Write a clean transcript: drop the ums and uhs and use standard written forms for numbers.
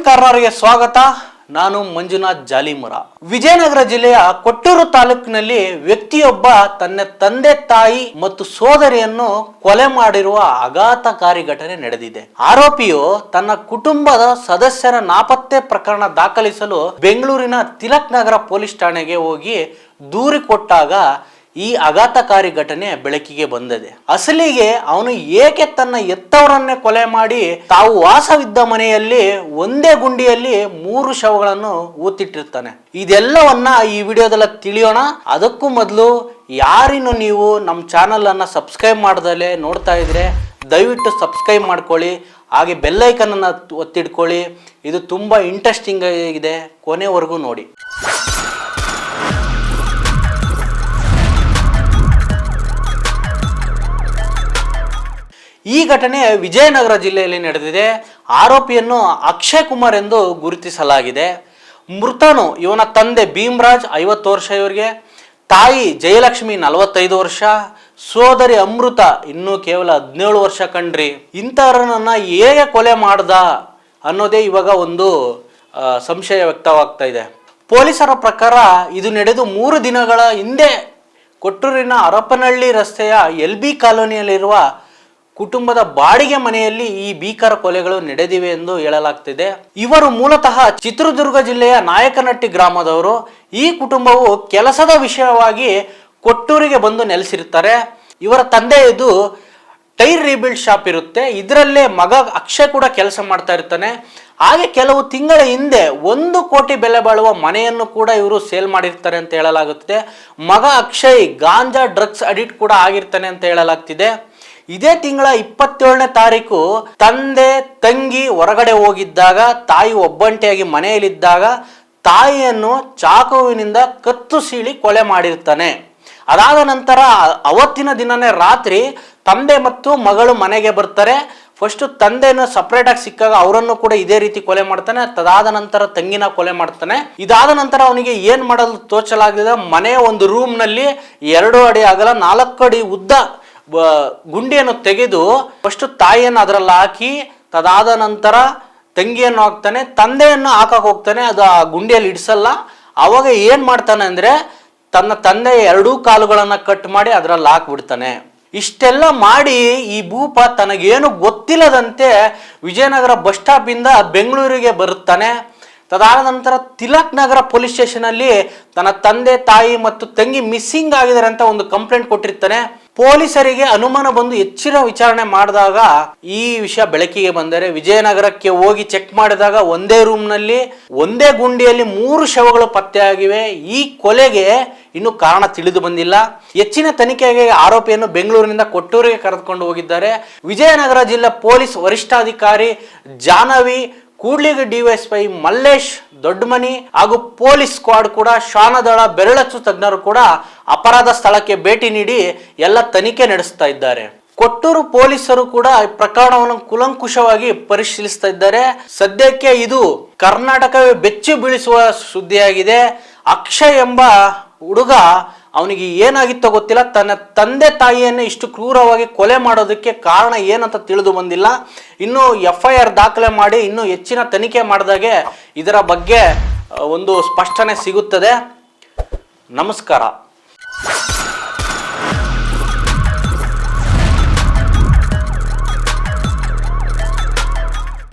ಪತ್ರಕಾರರಿಗೆ ಸ್ವಾಗತ. ನಾನು ಮಂಜುನಾಥ್ ಜಾಲಿಮರ. ವಿಜಯನಗರ ಜಿಲ್ಲೆಯ ಕೊಟ್ಟೂರು ತಾಲೂಕಿನಲ್ಲಿ ವ್ಯಕ್ತಿಯೊಬ್ಬ ತನ್ನ ತಂದೆ ತಾಯಿ ಮತ್ತು ಸೋದರಿಯನ್ನು ಕೊಲೆ ಮಾಡಿರುವ ಆಘಾತಕಾರಿ ಘಟನೆ ನಡೆದಿದೆ. ಆರೋಪಿಯು ತನ್ನ ಕುಟುಂಬದ ಸದಸ್ಯರ ನಾಪತ್ತೆ ಪ್ರಕರಣ ದಾಖಲಿಸಲು ಬೆಂಗಳೂರಿನ ತಿಲಕ್ ನಗರ ಪೊಲೀಸ್ ಠಾಣೆಗೆ ಹೋಗಿ ದೂರು ಕೊಟ್ಟಾಗ ಈ ಆಘಾತಕಾರಿ ಘಟನೆ ಬೆಳಕಿಗೆ ಬಂದಿದೆ. ಅಸಲಿಗೆ ಅವನು ಏಕೆ ತನ್ನ ಎತ್ತವರನ್ನೇ ಕೊಲೆ ಮಾಡಿ ತಾವು ವಾಸವಿದ್ದ ಮನೆಯಲ್ಲಿ ಒಂದೇ ಗುಂಡಿಯಲ್ಲಿ 3 ಶವಗಳನ್ನು ಊತಿಟ್ಟಿರ್ತಾನೆ. ಇದೆಲ್ಲವನ್ನ ಈ ವಿಡಿಯೋದಲ್ಲಿ ತಿಳಿಯೋಣ. ಅದಕ್ಕೂ ಮೊದಲು ಯಾರಿನ್ನು ನೀವು ನಮ್ಮ ಚಾನಲ್ ಅನ್ನ ಸಬ್ಸ್ಕ್ರೈಬ್ ಮಾಡ್ದಲೇ ನೋಡ್ತಾ ಇದ್ರೆ ದಯವಿಟ್ಟು ಸಬ್ಸ್ಕ್ರೈಬ್ ಮಾಡ್ಕೊಳ್ಳಿ, ಹಾಗೆ ಬೆಲ್ ಐಕನ್ ಅನ್ನ ಒತ್ತಿಡ್ಕೊಳ್ಳಿ. ಇದು ತುಂಬಾ ಇಂಟ್ರೆಸ್ಟಿಂಗ್ ಆಗಿದೆ, ಕೊನೆವರೆಗೂ ನೋಡಿ. ಈ ಘಟನೆ ವಿಜಯನಗರ ಜಿಲ್ಲೆಯಲ್ಲಿ ನಡೆದಿದೆ. ಆರೋಪಿಯನ್ನು ಅಕ್ಷಯ್ ಕುಮಾರ್ ಎಂದು ಗುರುತಿಸಲಾಗಿದೆ. ಮೃತನು ಇವನ ತಂದೆ ಭೀಮರಾಜ್ 50 ವರ್ಷ, ಇವರಿಗೆ ತಾಯಿ ಜಯಲಕ್ಷ್ಮಿ 45 ವರ್ಷ, ಸೋದರಿ ಅಮೃತ ಇನ್ನೂ ಕೇವಲ 17 ವರ್ಷ ಕಣ್ರಿ. ಇಂಥವ್ರನ್ನ ಹೇಗೆ ಕೊಲೆ ಮಾಡ್ದ ಅನ್ನೋದೇ ಇವಾಗ ಒಂದು ಸಂಶಯ ವ್ಯಕ್ತವಾಗ್ತಾ ಇದೆ. ಪೊಲೀಸರ ಪ್ರಕಾರ ಇದು ನಡೆದು 3 ದಿನಗಳ ಹಿಂದೆ ಕೊಟ್ಟೂರಿನ ಹರಪನಹಳ್ಳಿ ರಸ್ತೆಯ LB ಕಾಲೋನಿಯಲ್ಲಿರುವ ಕುಟುಂಬದ ಬಾಡಿಗೆ ಮನೆಯಲ್ಲಿ ಈ ಭೀಕರ ಕೊಲೆಗಳು ನಡೆದಿವೆ ಎಂದು ಹೇಳಲಾಗ್ತಿದೆ. ಇವರು ಮೂಲತಃ ಚಿತ್ರದುರ್ಗ ಜಿಲ್ಲೆಯ ನಾಯಕನಹಟ್ಟಿ ಗ್ರಾಮದವರು. ಈ ಕುಟುಂಬವು ಕೆಲಸದ ವಿಷಯವಾಗಿ ಕೊಟ್ಟೂರಿಗೆ ಬಂದು ನೆಲೆಸಿರುತ್ತಾರೆ. ಇವರ ತಂದೆಯದು ಟೈರ್ ರೀಬಿಲ್ಡ್ ಶಾಪ್ ಇರುತ್ತೆ, ಇದರಲ್ಲೇ ಮಗ ಅಕ್ಷಯ್ ಕೂಡ ಕೆಲಸ ಮಾಡ್ತಾ ಇರ್ತಾನೆ. ಹಾಗೆ ಕೆಲವು ತಿಂಗಳ ಹಿಂದೆ 1 ಕೋಟಿ ಬೆಲೆ ಬಾಳುವ ಮನೆಯನ್ನು ಕೂಡ ಇವರು ಸೇಲ್ ಮಾಡಿರ್ತಾರೆ ಅಂತ ಹೇಳಲಾಗುತ್ತದೆ. ಮಗ ಅಕ್ಷಯ್ ಗಾಂಜಾ ಡ್ರಗ್ಸ್ ಅಡಿಕ್ಟ್ ಕೂಡ ಆಗಿರ್ತಾನೆ ಅಂತ ಹೇಳಲಾಗ್ತಿದೆ. ಇದೇ ತಿಂಗಳ 27ನೇ ತಾರೀಕು ತಂದೆ ತಂಗಿ ಹೊರಗಡೆ ಹೋಗಿದ್ದಾಗ ತಾಯಿ ಒಬ್ಬಂಟಿಯಾಗಿ ಮನೆಯಲ್ಲಿದ್ದಾಗ ತಾಯಿಯನ್ನು ಚಾಕುವಿನಿಂದ ಕತ್ತು ಸೀಳಿ ಕೊಲೆ ಮಾಡಿರ್ತಾನೆ. ಅದಾದ ನಂತರ ಅವತ್ತಿನ ದಿನನೇ ರಾತ್ರಿ ತಂದೆ ಮತ್ತು ಮಗಳು ಮನೆಗೆ ಬರ್ತಾರೆ. ಫಸ್ಟ್ ತಂದೆಯನ್ನು ಸಪ್ರೇಟ್ ಆಗಿ ಸಿಕ್ಕಾಗ ಅವರನ್ನು ಕೂಡ ಇದೇ ರೀತಿ ಕೊಲೆ ಮಾಡ್ತಾನೆ. ತದಾದ ನಂತರ ತಂಗಿನ ಕೊಲೆ ಮಾಡ್ತಾನೆ. ಇದಾದ ನಂತರ ಅವನಿಗೆ ಏನ್ ಮಾಡಲು ತೋಚಲಾಗಲಿಲ್ಲ. ಮನೆಯ ಒಂದು ರೂಮ್ ನಲ್ಲಿ 2 ಅಡಿ ಅಗಲ 4 ಅಡಿ ಉದ್ದ ಗುಂಡಿಯನ್ನು ತೆಗೆದು ಫಸ್ಟ್ ತಾಯಿಯನ್ನು ಅದರಲ್ಲಿ ಹಾಕಿ ತದಾದ ನಂತರ ತಂಗಿಯನ್ನು ಹಾಕ್ತಾನೆ, ತಂದೆಯನ್ನು ಹಾಕಕ್ ಹೋಗ್ತಾನೆ. ಅದು ಆ ಗುಂಡಿಯಲ್ಲಿ ಇಡಿಸಲ್ಲ. ಅವಾಗ ಏನ್ ಮಾಡ್ತಾನೆ ಅಂದ್ರೆ ತನ್ನ ತಂದೆಯ 2 ಕಾಲುಗಳನ್ನ ಕಟ್ ಮಾಡಿ ಅದರಲ್ಲಿ ಹಾಕ್ಬಿಡ್ತಾನೆ. ಇಷ್ಟೆಲ್ಲ ಮಾಡಿ ಈ ಭೂಪ ತನಗೇನು ಗೊತ್ತಿಲ್ಲದಂತೆ ವಿಜಯನಗರ ಬಸ್ ಸ್ಟಾಪ್ ಇಂದ ಬೆಂಗಳೂರಿಗೆ ಬರುತ್ತಾನೆ. ತದಾದ ನಂತರ ತಿಲಕ್ ನಗರ ಪೊಲೀಸ್ ಸ್ಟೇಷನ್ ಅಲ್ಲಿ ತನ್ನ ತಂದೆ ತಾಯಿ ಮತ್ತು ತಂಗಿ ಮಿಸ್ಸಿಂಗ್ ಆಗಿದ್ದಾರೆ ಅಂತ ಒಂದು ಕಂಪ್ಲೇಂಟ್ ಕೊಟ್ಟಿರ್ತಾನೆ. ಪೊಲೀಸರಿಗೆ ಅನುಮಾನ ಬಂದು ಹೆಚ್ಚಿನ ವಿಚಾರಣೆ ಮಾಡಿದಾಗ ಈ ವಿಷಯ ಬೆಳಕಿಗೆ ಬಂದರೆ ವಿಜಯನಗರಕ್ಕೆ ಹೋಗಿ ಚೆಕ್ ಮಾಡಿದಾಗ ಒಂದೇ ರೂಮ್ ನಲ್ಲಿ ಒಂದೇ ಗುಂಡಿಯಲ್ಲಿ 3 ಶವಗಳು ಪತ್ತೆಯಾಗಿವೆ. ಈ ಕೊಲೆಗೆ ಇನ್ನು ಕಾರಣ ತಿಳಿದು ಬಂದಿಲ್ಲ. ಹೆಚ್ಚಿನ ತನಿಖೆಗೆ ಆರೋಪಿಯನ್ನು ಬೆಂಗಳೂರಿನಿಂದ ಕೊಟ್ಟೂರಿಗೆ ಕರೆದುಕೊಂಡು ಹೋಗಿದ್ದಾರೆ. ವಿಜಯನಗರ ಜಿಲ್ಲಾ ಪೊಲೀಸ್ ವರಿಷ್ಠಾಧಿಕಾರಿ ಜಾಹ್ನವಿ, ಕೂಡ್ಲಿಗಿ ಡಿವೈಎಸ್ಪಿ ಮಲ್ಲೇಶ್ ದೊಡ್ಡಮನಿ ಹಾಗೂ ಪೊಲೀಸ್ ಸ್ಕ್ವಾಡ್ ಕೂಡ ಶ್ವಾನದಳ ಬೆರಳಚ್ಚು ತಜ್ಞರು ಕೂಡ ಅಪರಾಧ ಸ್ಥಳಕ್ಕೆ ಭೇಟಿ ನೀಡಿ ಎಲ್ಲ ತನಿಖೆ ನಡೆಸ್ತಾ ಇದ್ದಾರೆ. ಕೊಟ್ಟೂರು ಪೊಲೀಸರು ಕೂಡ ಪ್ರಕರಣವನ್ನು ಕುಲಂಕುಷವಾಗಿ ಪರಿಶೀಲಿಸ್ತಾ ಇದ್ದಾರೆ. ಸದ್ಯಕ್ಕೆ ಇದು ಕರ್ನಾಟಕವೇ ಬೆಚ್ಚಿ ಬೀಳಿಸುವ ಸುದ್ದಿಯಾಗಿದೆ. ಅಕ್ಷಯ್ ಎಂಬ ಹುಡುಗ ಅವನಿಗೆ ಏನಾಗಿತ್ತೋ ಗೊತ್ತಿಲ್ಲ, ತನ್ನ ತಂದೆ ತಾಯಿಯನ್ನೇ ಇಷ್ಟು ಕ್ರೂರವಾಗಿ ಕೊಲೆ ಮಾಡೋದಕ್ಕೆ ಕಾರಣ ಏನಂತ ತಿಳಿದು ಬಂದಿಲ್ಲ. ಇನ್ನು FIR ದಾಖಲೆ ಮಾಡಿ ಇನ್ನು ಹೆಚ್ಚಿನ ತನಿಖೆ ಮಾಡಿದಾಗೆ ಇದರ ಬಗ್ಗೆ ಒಂದು ಸ್ಪಷ್ಟನೆ ಸಿಗುತ್ತದೆ. ನಮಸ್ಕಾರ.